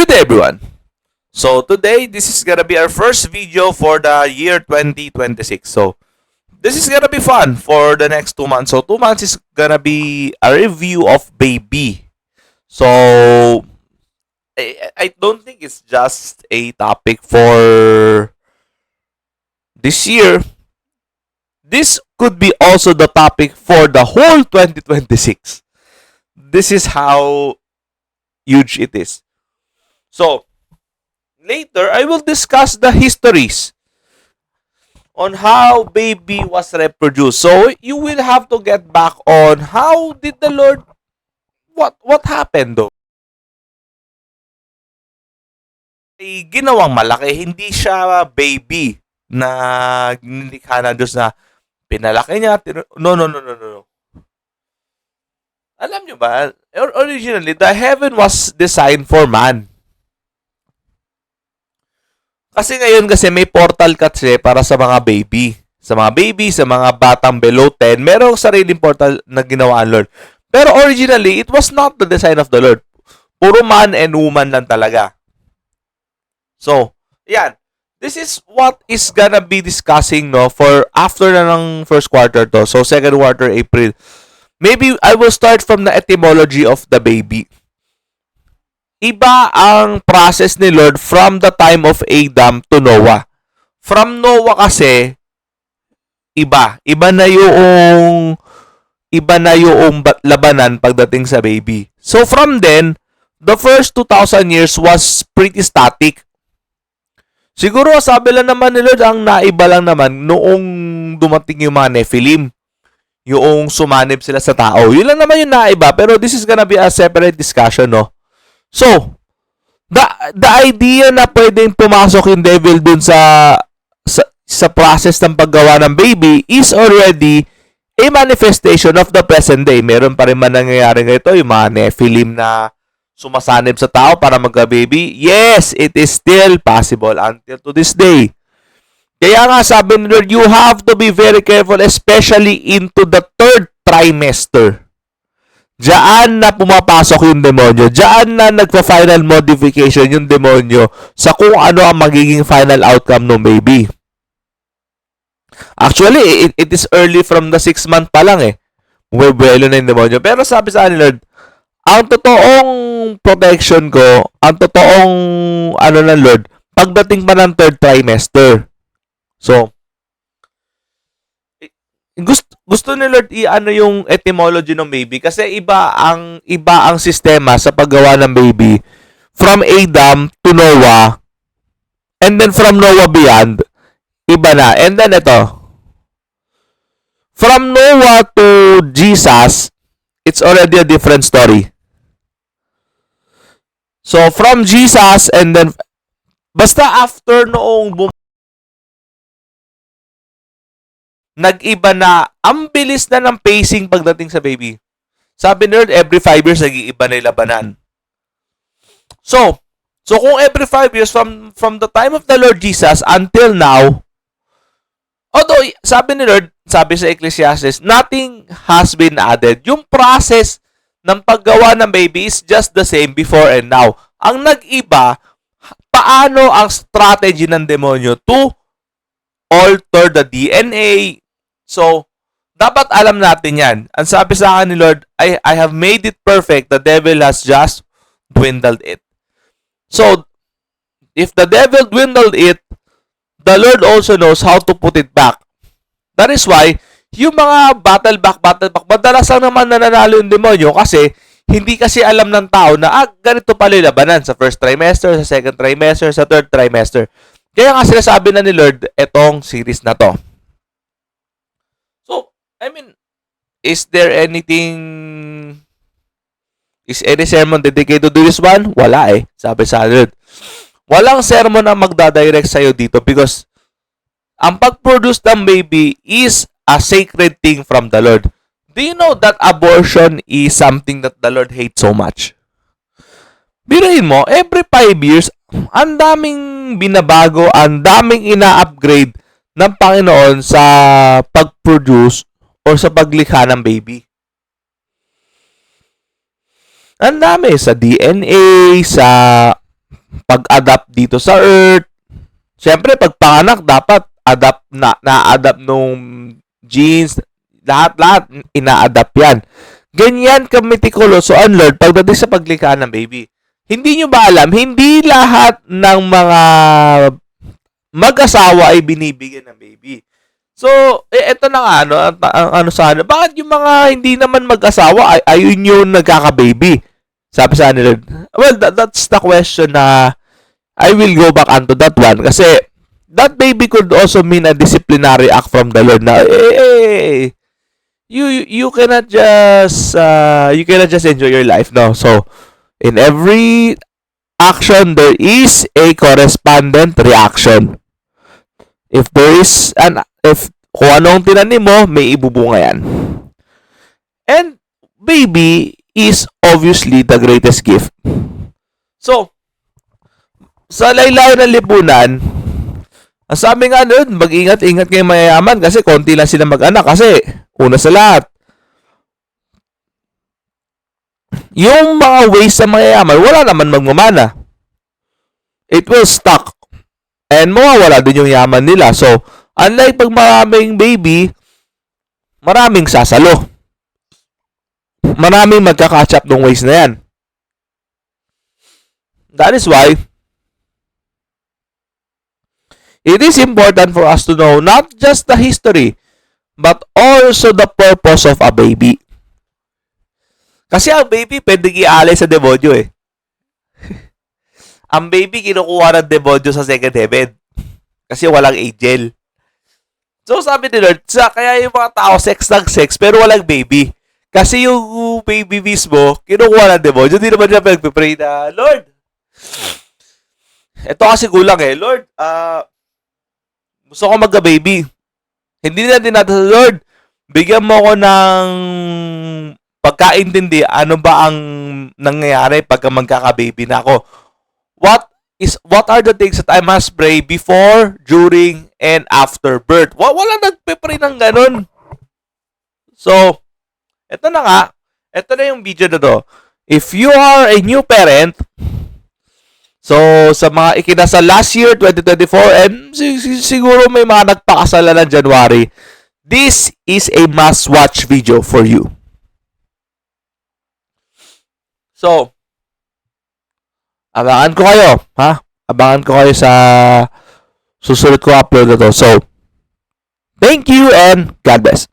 Good day, everyone. So today, this is gonna be our first video for the year 2026. So this is gonna be fun for the next 2 months. So 2 months is gonna be a review of Baby. So I don't think it's just a topic for this year. This could be also the topic for the whole 2026. This is how huge it is. So later, I will discuss the histories on how Baby was reproduced. So you will have to get back on how did the Lord, what happened though? Ay ginawang malaki, hindi siya baby na nilikha ng Diyos na pinalaki niya. No, no, no, no, no. Alam nyo ba, originally, the heaven was designed for man. Kasi ngayon may portal kasi para sa mga baby. Sa mga baby, sa mga batang below 10, merong sariling portal na ginawa ang Lord. Pero originally, it was not the design of the Lord. Puro man and woman lang talaga. So, yan. This is what is gonna be discussing no for after na ng first quarter to. So, second quarter, April. Maybe I will start from the etymology of the baby. Iba ang process ni Lord from the time of Adam to Noah. From Noah kasi, iba. Iba na yung labanan pagdating sa baby. So from then, the first 2,000 years was pretty static. Siguro sabi lang naman ni Lord, ang naiba lang naman noong dumating yung mga Nephilim. Yung sumanib sila sa tao. Yun lang naman yung naiba. Pero this is gonna be a separate discussion, no? So, the idea na pwedeng pumasok yung devil dun sa process ng paggawa ng baby is already a manifestation of the present day. Meron pa rin man nangyayari ngayon yung mga Nephilim na sumasanib sa tao para magka-baby. Yes, it is still possible until to this day. Kaya nga sabi ni Lord, you have to be very careful, especially into the third trimester. Diyan na pumapasok yung demonyo. Diyan na nagpa-final modification yung demonyo sa kung ano ang magiging final outcome ng baby. Actually, it is early from the 6 month pa lang eh. Buwelo na yung demonyo. Pero sabi sa ni Lord, ang totoong protection ko, ang totoong ng Lord, pagdating pa ng third trimester. So, gusto ni Lord yung etymology ng baby kasi iba ang sistema sa paggawa ng baby from Adam to Noah and then from Noah beyond iba na. And then ito, from Noah to Jesus, it's already a different story. So from Jesus and then basta after noong nag-iba na, ang bilis na ng pacing pagdating sa baby. Sabi ni Lord, every 5 years, nag-iiba na yung labanan. So kung every 5 years, from the time of the Lord Jesus until now, although, sabi ni Lord, sabi sa Ecclesiastes, nothing has been added. Yung process ng paggawa ng baby is just the same before and now. Ang nag-iba, paano ang strategy ng demonyo to alter the DNA. So, dapat alam natin yan. Ang sabi sa akin ni Lord, I have made it perfect. The devil has just dwindled it. So, if the devil dwindled it, the Lord also knows how to put it back. That is why, yung mga battle back, madalas lang naman nananalo yung demonyo kasi hindi kasi alam ng tao na ganito pala yung labanan sa first trimester, sa second trimester, sa third trimester. Kaya nga sinasabi na ni Lord, etong series na to. So, I mean, is any sermon dedicated to this one? Wala eh. Sabi sa Lord. Walang sermon na magdadirect sa'yo dito because ang pag-produce ng baby is a sacred thing from the Lord. Do you know that abortion is something that the Lord hates so much? Biruin mo, every 5 years, ang daming binabago, ang daming ina-upgrade ng Panginoon sa pag-produce or sa paglikha ng baby. Ang dami sa DNA, sa pag-adapt dito sa Earth. Siyempre, pag panganak, dapat na-adapt nung genes, lahat-lahat, ina-adapt yan. Ganyan ka-meticuloso ang Lord pagdating sa paglikha ng baby. Hindi nyo ba alam, hindi lahat ng mga mag-asawa ay binibigyan ng baby. So, eto na nga, ano sana, bakit yung mga hindi naman mag-asawa, ayun yung nagkaka-baby? Sabi sa nila, well, that's the question na I will go back onto that one. Kasi, that baby could also mean a disciplinary act from the Lord na, you cannot just enjoy your life, no? So, in every action, there is a correspondent reaction. If kung anong tinanim mo, may ibubunga yan. And baby is obviously the greatest gift. So, sa laylaw ng lipunan, ang sabi nga nun, mag-ingat-ingat kayo mayayaman kasi konti lang sila mag-anak. Kasi, una sa lahat, yung mga ways sa mayayaman, wala naman magmamana. It will stuck. And mawawala din yung yaman nila. So, unlike pag maraming baby, maraming sasalo. Maraming magka-catch up ng ways na yan. That is why it is important for us to know not just the history, but also the purpose of a baby. Kasi ang baby, pwede i-alay sa demonyo eh. Ang baby, kinukuha ng demonyo sa second heaven. Kasi walang angel. So, sabi ni Lord, kaya yung mga tao, sex ng sex, pero walang baby. Kasi yung baby mismo, kinukuha ng demonyo. Hindi naman niya pag-pray na, Lord, ito kasi kulang eh. Lord, gusto ko magka-baby. Hindi na din natin, Lord, bigyan mo ko ng pagkaintindi, ano ba ang nangyayari pagka magkaka-baby na ako. What are the things that I must pray before, during, and after birth? Wala nagpe-pray ng ganun. So, eto na nga. Eto na yung video na to. If you are a new parent, so sa mga ikinasal last year, 2024, and siguro may mga nagpakasala ng January, this is a must-watch video for you. So, abangan ko kayo, ha? Abangan ko kayo sa susunod ko upload na to. So, thank you and God bless.